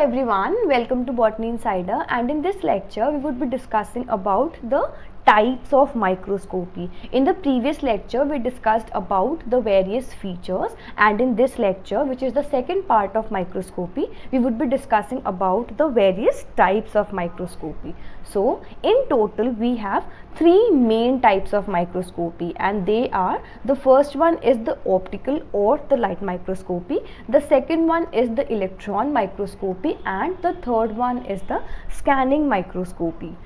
everyone, welcome to Botany Insider, and in this lecture we would be discussing about the types of microscopy. In the previous lecture we discussed about the various features, and in this lecture, which is the second part of microscopy, we would be discussing about the various types of microscopy. So in total we have three main types of microscopy, and they are: the first one is the optical or the light microscopy, the second one is the electron microscopy, and the third one is the scanning microscopy.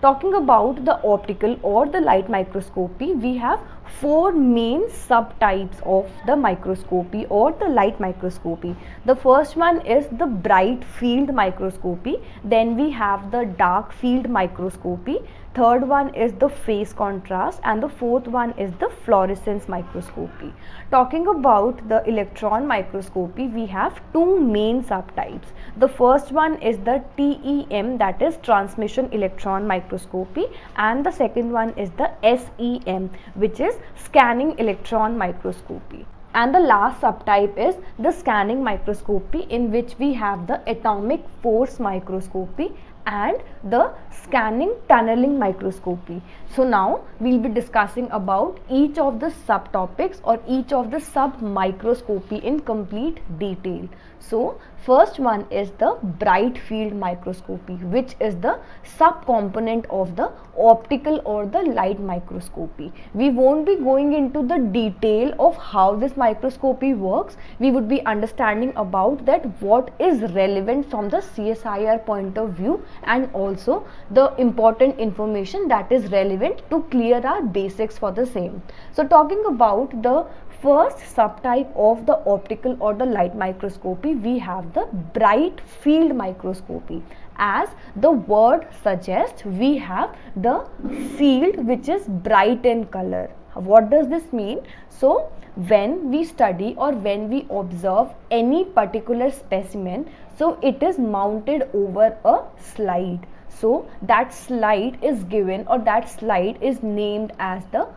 Talking about the optical or the light microscopy, we have four main subtypes of the microscopy or the light microscopy. The first one is the bright field microscopy, then we have the dark field microscopy, third one is the phase contrast, and the fourth one is the fluorescence microscopy. Talking about the electron microscopy, we have two main subtypes. The first one is the TEM, that is transmission electron microscopy, and the second one is the SEM, which is scanning electron microscopy. And the last subtype is the scanning microscopy, in which we have the atomic force microscopy and the scanning tunneling microscopy. So now we'll be discussing about each of the subtopics or each of the sub microscopy in complete detail. So first one is the bright field microscopy, which is the subcomponent of the optical or the light microscopy. We won't be going into the detail of how this microscopy works. We would be understanding about that what is relevant from the CSIR point of view, and also the important information that is relevant to clear our basics for the same. So talking about the first subtype of the optical or the light microscopy, we have the bright field microscopy. As the word suggests, we have the field which is bright in color. What does this mean? So when we study or when we observe any particular specimen, so it is mounted over a slide. So that slide is given, or that slide is named as the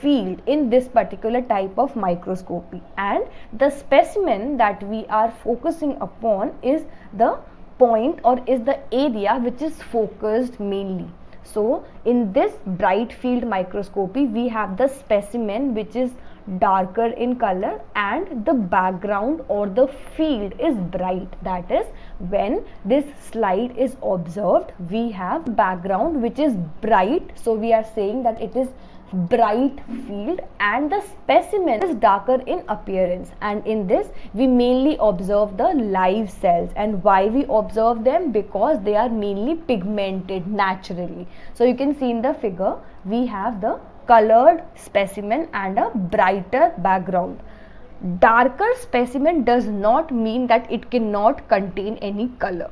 field in this particular type of microscopy, and the specimen that we are focusing upon is the point or is the area which is focused mainly. So in this bright field microscopy, we have the specimen which is darker in color and the background or the field is bright. That is, when this slide is observed, we have background which is bright, so we are saying that it is bright field, and the specimen is darker in appearance. And in this we mainly observe the live cells. And why we observe them? Because they are mainly pigmented naturally. So you can see in the figure we have the colored specimen and a brighter background. Darker specimen does not mean that it cannot contain any color.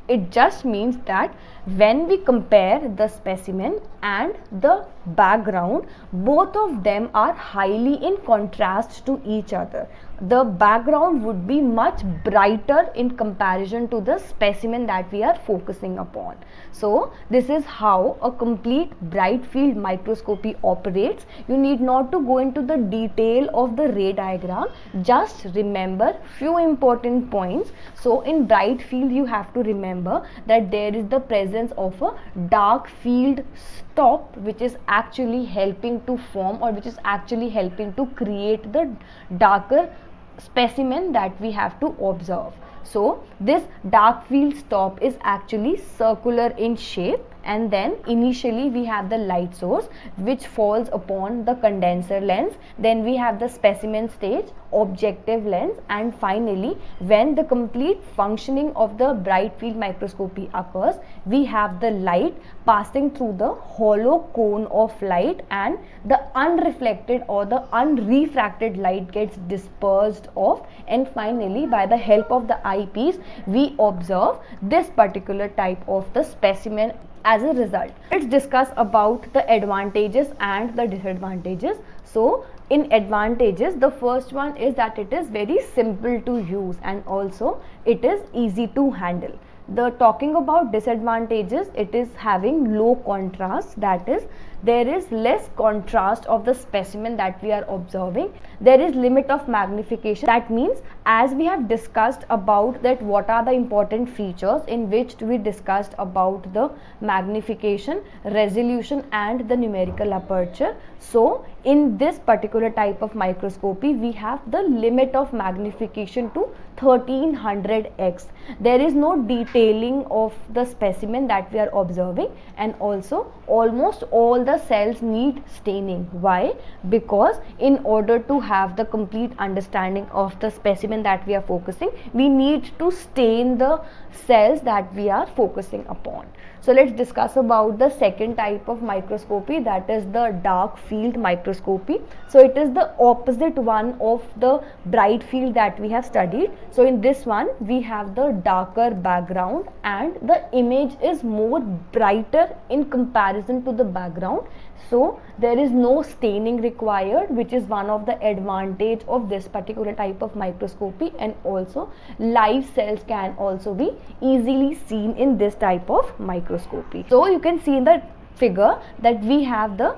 It just means that when we compare the specimen and the background, both of them are highly in contrast to each other. The background would be much brighter in comparison to the specimen that we are focusing upon. So this is how a complete bright field microscopy operates. You need not to go into the detail of the ray diagram. Just remember few important points. So in bright field you have to remember that there is the presence of a dark field stop, which is actually helping to form, or which is actually helping to create the darker specimen that we have to observe. So this dark field stop is actually circular in shape, and then initially we have the light source which falls upon the condenser lens, then we have the specimen stage, objective lens, and finally when the complete functioning of the bright field microscopy occurs, we have the light passing through the hollow cone of light, and the unreflected or the unrefracted light gets dispersed off, and finally by the help of the eyepiece we observe this particular type of the specimen. As a result, let's discuss about the advantages and the disadvantages. So in advantages, the first one is that it is very simple to use and also it is easy to handle. The talking about disadvantages, it is having low contrast, that is there is less contrast of the specimen that we are observing. There is limit of magnification. That means, as we have discussed about that what are the important features, in which we discussed about the magnification, resolution and the numerical aperture. So in this particular type of microscopy, we have the limit of magnification to 1300x. There is no detailing of the specimen that we are observing, and also almost all the cells need staining. Why? Because in order to have the complete understanding of the specimen that we are focusing, we need to stain the cells that we are focusing upon. So let's discuss about the second type of microscopy, that is the dark field microscopy. So it is the opposite one of the bright field that we have studied. So in this one we have the darker background and the image is more brighter in comparison to the background. So there is no staining required, which is one of the advantage of this particular type of microscopy, and also live cells can also be easily seen in this type of microscopy. So you can see in the figure that we have the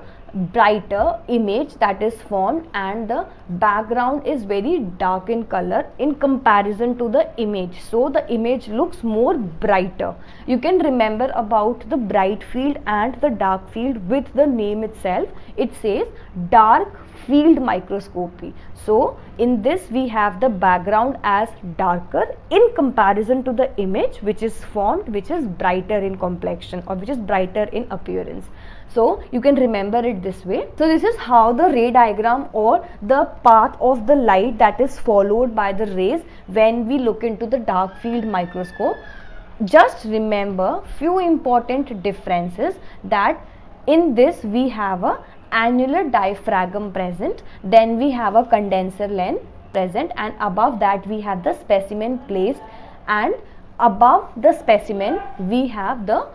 brighter image that is formed and the background is very dark in color in comparison to the image. So the image looks more brighter. You can remember about the bright field and the dark field with the name itself. It says dark field microscopy. So in this we have the background as darker in comparison to the image, which is formed, which is brighter in complexion or which is brighter in appearance. So you can remember it this way. So this is how the ray diagram or the path of the light that is followed by the rays when we look into the dark field microscope. Just remember few important differences, that in this we have a annular diaphragm present, then we have a condenser lens present, and above that we have the specimen placed, and above the specimen we have the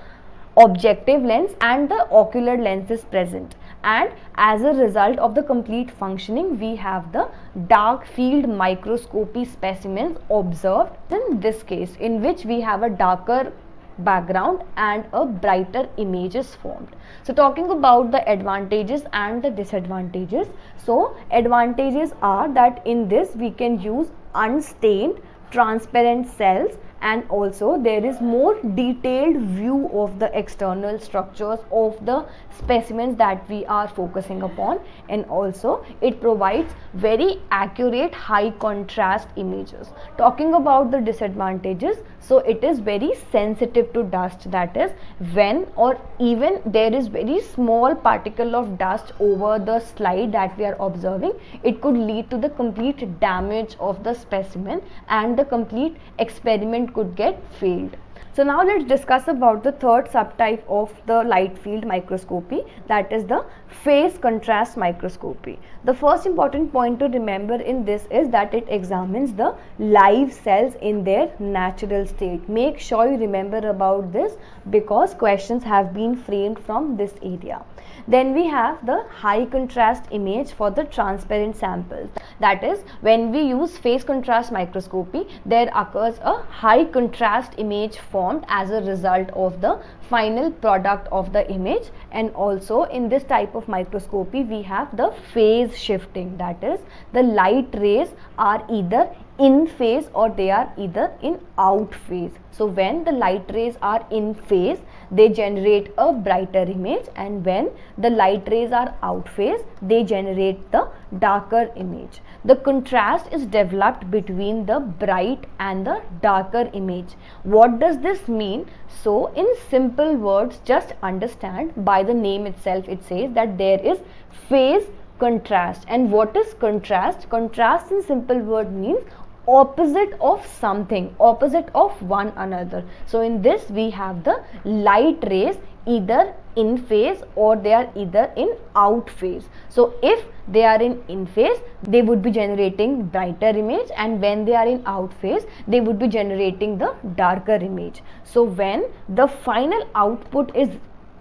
objective lens and the ocular lens is present, and as a result of the complete functioning we have the dark field microscopy specimens observed in this case, in which we have a darker background and a brighter image is formed. So talking about the advantages and the disadvantages. So advantages are that in this we can use unstained transparent cells, and also there is more detailed view of the external structures of the specimens that we are focusing upon, and also it provides very accurate high contrast images. Talking about the disadvantages, so it is very sensitive to dust, that is when or even there is very small particle of dust over the slide that we are observing, it could lead to the complete damage of the specimen and the complete experiment could get failed. So now let's discuss about the third subtype of the light field microscopy, that is the phase contrast microscopy. The first important point to remember in this is that it examines the live cells in their natural state. Make sure you remember about this because questions have been framed from this area. Then we have the high contrast image for the transparent samples. That is, when we use phase contrast microscopy, there occurs a high contrast image formed as a result of the final product of the image. And also in this type of microscopy we have the phase shifting, that is the light rays are either in phase or they are either in out phase. So when the light rays are in phase, they generate a brighter image, and when the light rays are out phase, they generate the darker image. The contrast is developed between the bright and the darker image. What does this mean? So in simple words, just understand by the name itself, it says that there is phase contrast. And what is contrast? Contrast in simple word means opposite of something, opposite of one another. So in this we have the light rays either in phase or they are either in out phase. So if they are in phase, they would be generating brighter image, and when they are in out phase, they would be generating the darker image. So when the final output is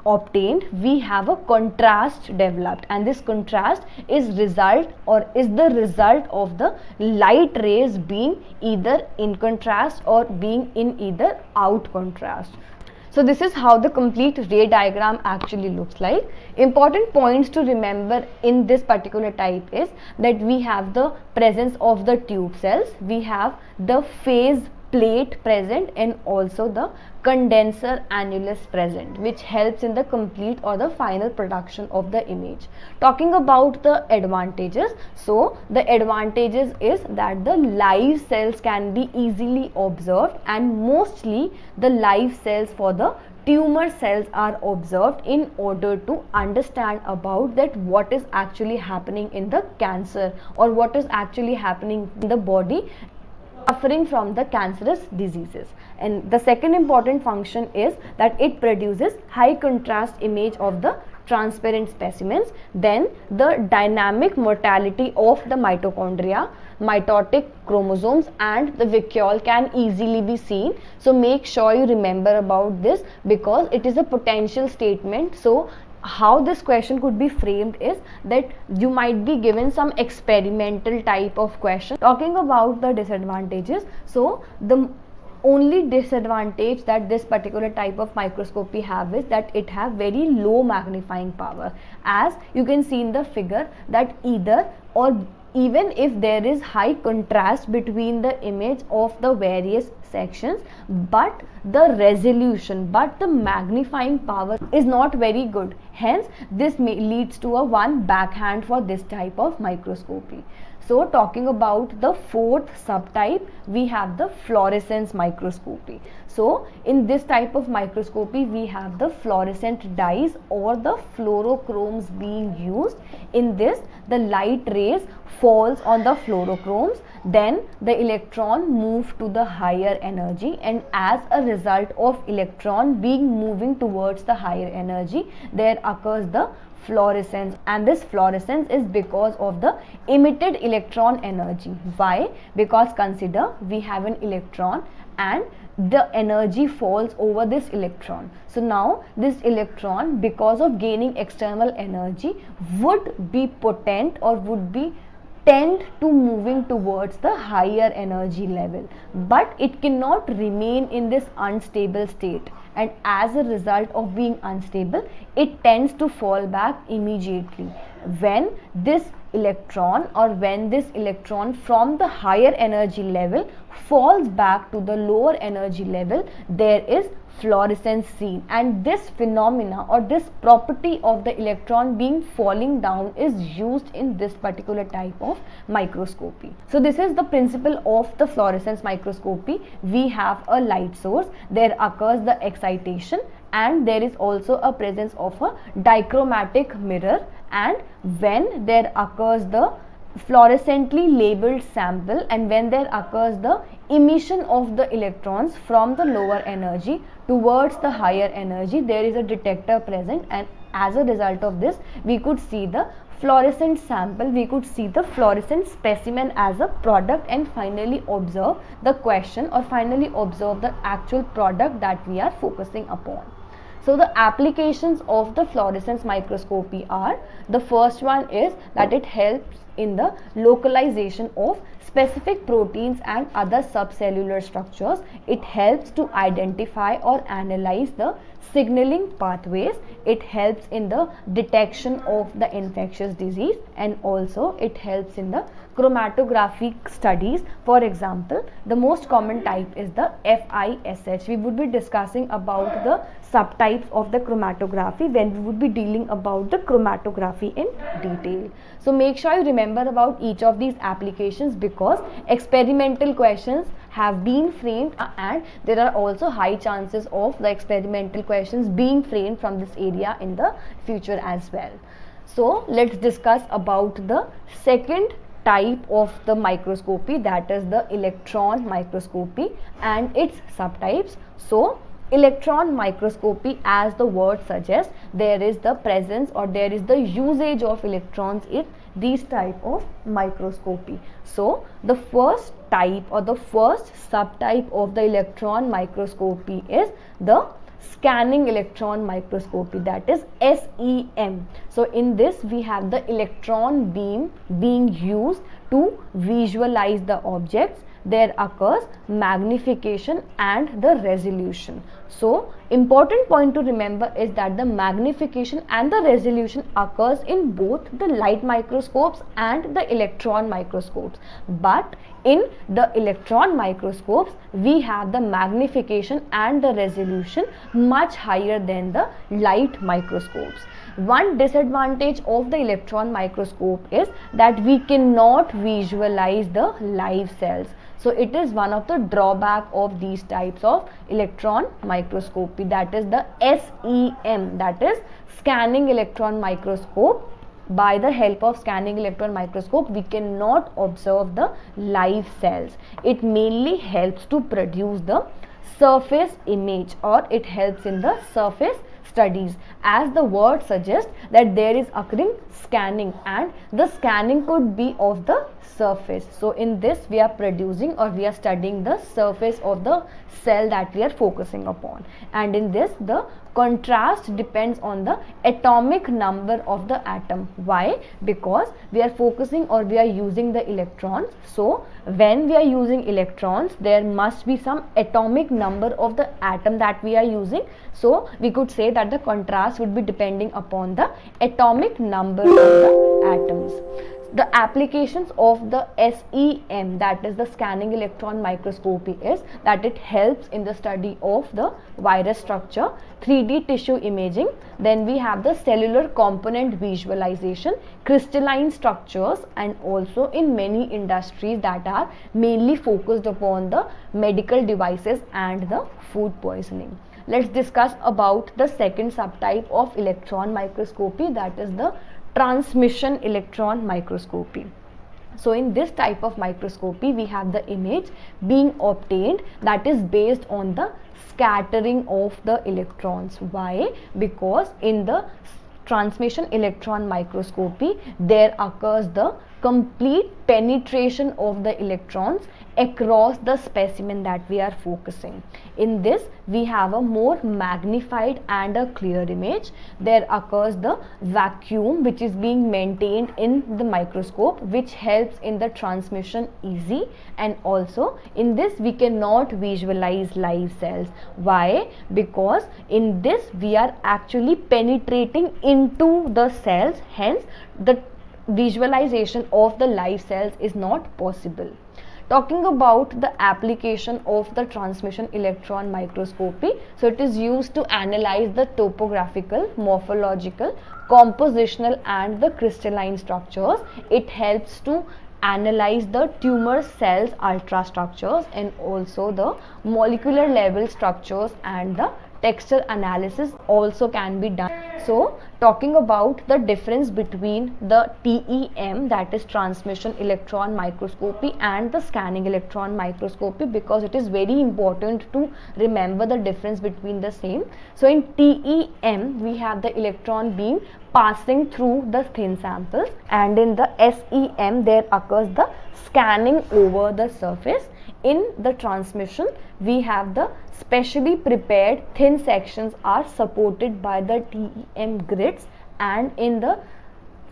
obtained, we have a contrast developed, and this contrast is the result of the light rays being either in contrast or being in either out contrast. So this is how the complete ray diagram actually looks like. Important points to remember in this particular type is that we have the presence of the tube cells, we have the phase plate present, and also the condenser annulus present, which helps in the complete or the final production of the image. Talking about the advantages, so the advantages is that the live cells can be easily observed, and mostly the live cells for the tumor cells are observed in order to understand about that what is actually happening in the cancer or what is actually happening in the body suffering from the cancerous diseases. And the second important function is that it produces high contrast image of the transparent specimens. Then the dynamic mortality of the mitochondria, mitotic chromosomes and the vacuole can easily be seen. So make sure you remember about this because it is a potential statement. So how this question could be framed is that you might be given some experimental type of question. Talking about the disadvantages, so the only disadvantage that this particular type of microscopy have is that it have very low magnifying power. As you can see in the figure that either or even if there is high contrast between the image of the various sections, but the resolution, but the magnifying power is not very good. Hence this leads to a one backhand for this type of microscopy. So talking about the fourth subtype, we have the fluorescence microscopy. So in this type of microscopy, we have the fluorescent dyes or the fluorochromes being used. In this, the light rays falls on the fluorochromes, then the electron move to the higher energy, and as a result of electron being moving towards the higher energy, there occurs the fluorescence, and this fluorescence is because of the emitted electron energy. Why? Because consider we have an electron and the energy falls over this electron. So now this electron, because of gaining external energy, would be potent or would be tend to moving towards the higher energy level, but it cannot remain in this unstable state, and as a result of being unstable, it tends to fall back immediately. When this electron from the higher energy level falls back to the lower energy level, there is fluorescence seen, and this phenomena or this property of the electron being falling down is used in this particular type of microscopy. So this is the principle of the fluorescence microscopy. We have a light source, there occurs the excitation, and there is also a presence of a dichromatic mirror, and when there occurs the fluorescently labeled sample and when there occurs the emission of the electrons from the lower energy towards the higher energy, there is a detector present, and as a result of this we could see the fluorescent sample, we could see the fluorescent specimen as a product, and finally observe the question or finally observe the actual product that we are focusing upon. So the applications of the fluorescence microscopy are, the first one is that it helps in the localization of specific proteins and other subcellular structures. It helps to identify or analyze the signaling pathways. It helps in the detection of the infectious disease, and also it helps in the chromatographic studies. For example, the most common type is the FISH. We would be discussing about the subtypes of the chromatography when we would be dealing about the chromatography in detail. So make sure you remember about each of these applications because experimental questions have been framed, and there are also high chances of the experimental questions being framed from this area in the future as well. So let's discuss about the second type of the microscopy, that is the electron microscopy and its subtypes. So electron microscopy, as the word suggests, there is the presence or there is the usage of electrons in these type of microscopy. So the first type or the first subtype of the electron microscopy is the scanning electron microscopy, that is SEM. So in this we have the electron beam being used to visualize the objects. There occurs magnification and the resolution. So important point to remember is that the magnification and the resolution occurs in both the light microscopes and the electron microscopes, but in the electron microscopes we have the magnification and the resolution much higher than the light microscopes. One disadvantage of the electron microscope is that we cannot visualize the live cells. So it is one of the drawback of these types of electron microscopy, that is the SEM, that is scanning electron microscope. By the help of scanning electron microscope we cannot observe the live cells. It mainly helps to produce the surface image, or it helps in the surface studies, as the word suggests that there is occurring scanning, and the scanning could be of the surface. So in this we are producing, or we are studying the surface of the cell that we are focusing upon, and in this the contrast depends on the atomic number of the atom. Why? Because we are focusing, or we are using the electrons. So when we are using electrons there must be some atomic number of the atom that we are using. So we could say that the contrast would be depending upon the atomic number of the atoms. The applications of the SEM, that is the scanning electron microscopy, is that it helps in the study of the virus structure, 3D tissue imaging, then we have the cellular component visualization, crystalline structures, and also in many industries that are mainly focused upon the medical devices and the food poisoning. Let's discuss about the second subtype of electron microscopy, that is the transmission electron microscopy. So in this type of microscopy we have the image being obtained that is based on the scattering of the electrons. Why? Because in the transmission electron microscopy there occurs the complete penetration of the electrons across the specimen that we are focusing. In this we have a more magnified and a clear image. There occurs the vacuum which is being maintained in the microscope, which helps in the transmission easy, and also in this we cannot visualize live cells. Why? Because in this we are actually penetrating into the cells, hence the visualization of the live cells is not possible. Talking about the application of the transmission electron microscopy, so it is used to analyze the topographical, morphological, compositional and the crystalline structures. It helps to analyze the tumor cells ultrastructures and also the molecular level structures, and the texture analysis also can be done. So talking about the difference between the TEM, that is transmission electron microscopy, and the scanning electron microscopy, because it is very important to remember the difference between the same. So in TEM we have the electron beam passing through the thin samples, and in the SEM there occurs the scanning over the surface. In the transmission we have the specially prepared thin sections are supported by the TEM grids, and in the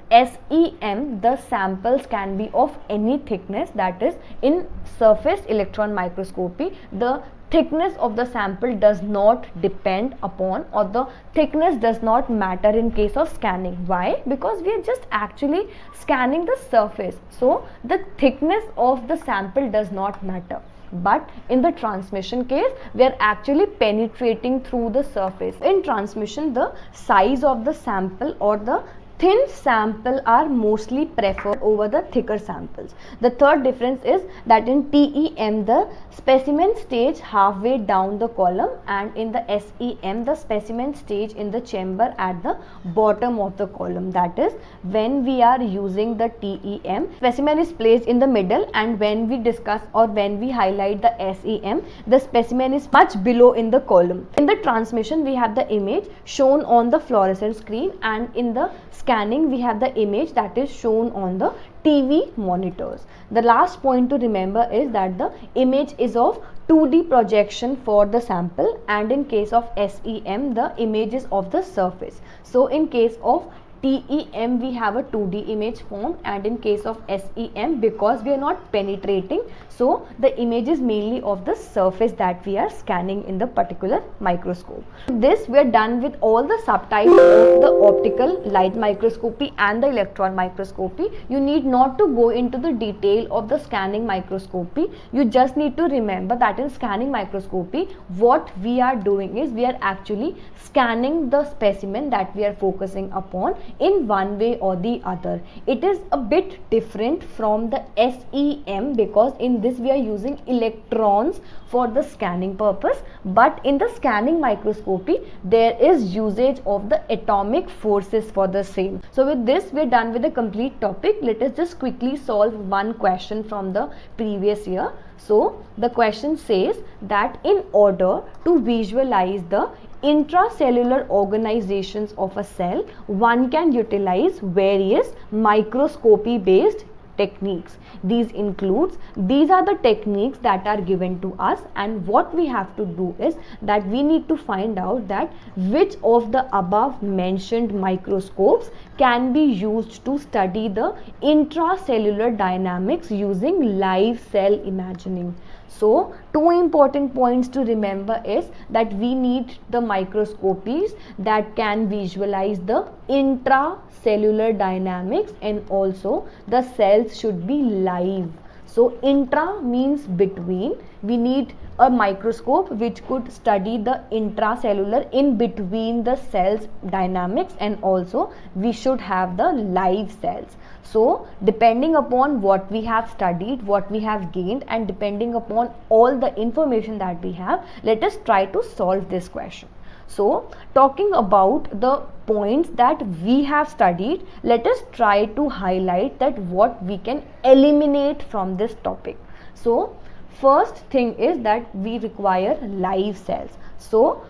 SEM the samples can be of any thickness, that is in surface electron microscopy the thickness of the sample does not depend upon, or the thickness does not matter in case of scanning. Why? Because we are just actually scanning the surface, so the thickness of the sample does not matter. But in the transmission case we are actually penetrating through the surface. In transmission the size of the sample or the thin sample are mostly preferred over the thicker samples. The third difference is that in TEM the specimen stage halfway down the column, and in the SEM the specimen stage in the chamber at the bottom of the column. That is, when we are using the TEM, specimen is placed in the middle, and when we discuss or when we highlight the SEM, the specimen is much below in the column. In the transmission we have the image shown on the fluorescent screen, and in the scanning we have the image that is shown on the TV monitors. The last point to remember is that the image is of 2D projection for the sample, and in case of SEM the image is of the surface. So in case of TEM we have a 2D image formed, and in case of SEM, because we are not penetrating, so the image is mainly of the surface that we are scanning in the particular microscope. This we are done with all the subtypes of the optical light microscopy and the electron microscopy. You need not to go into the detail of the scanning microscopy. You just need to remember that in scanning microscopy, what we are doing is we are actually scanning the specimen that we are focusing upon in one way or the other. It is a bit different from the SEM because in this we are using electrons for the scanning purpose, but in the scanning microscopy there is usage of the atomic forces for the same. So with this we are done with the complete topic. Let us just quickly solve one question from the previous year. So the question says that in order to visualize the intracellular organizations of a cell, one can utilize various microscopy based techniques. These are the techniques that are given to us, and what we have to do is that we need to find out that which of the above mentioned microscopes can be used to study the intracellular dynamics using live cell imagining. So two important points to remember is that we need the microscopies that can visualize the intracellular dynamics, and also the cells should be live. So intra means between. We need a microscope which could study the intracellular in between the cells dynamics, and also we should have the live cells. So depending upon what we have studied, what we have gained, and depending upon all the information that we have, let us try to solve this question. So talking about the points that we have studied, let us try to highlight that what we can eliminate from this topic. So first thing is that we require live cells. So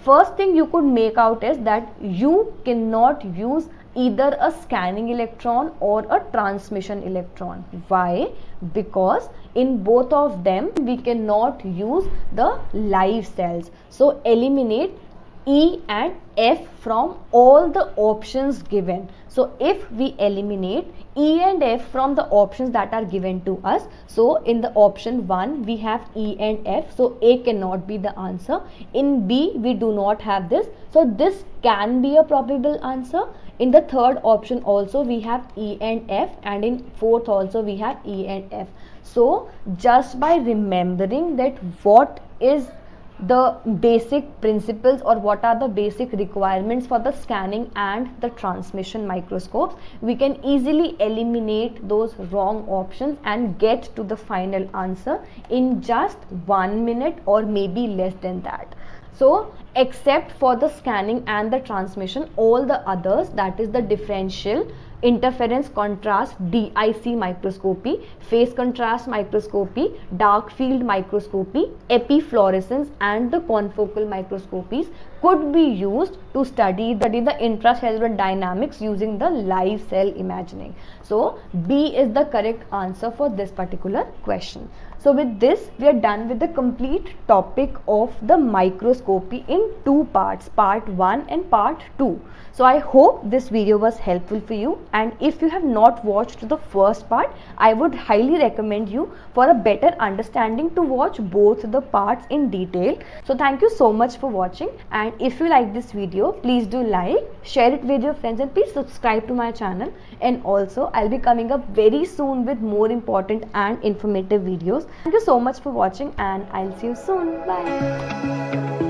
first thing you could make out is that you cannot use either a scanning electron or a transmission electron. Why? Because in both of them we cannot use the live cells. So eliminate E and F from all the options given. So if we eliminate E and F from the options that are given to us, so in the option 1 we have E and F, so A cannot be the answer. In B we do not have this, so this can be a probable answer. In the third option also we have E and F, and in fourth also we have E and F. So just by remembering that what is the basic principles or what are the basic requirements for the scanning and the transmission microscopes, we can easily eliminate those wrong options and get to the final answer in just 1 minute or maybe less than that. So except for the scanning and the transmission, all the others, that is the differential, interference contrast, DIC microscopy, phase contrast microscopy, dark field microscopy, epifluorescence and the confocal microscopies could be used to study the intracellular dynamics using the live cell imagining. So B is the correct answer for this particular question. So with this we are done with the complete topic of the microscopy in two parts, part 1 and part 2. So I hope this video was helpful for you, and if you have not watched the first part, I would highly recommend you for a better understanding to watch both the parts in detail. So thank you so much for watching, and if you like this video, please do like, share it with your friends, and please subscribe to my channel. And also I'll be coming up very soon with more important and informative videos. Thank you so much for watching, and I'll see you soon. Bye.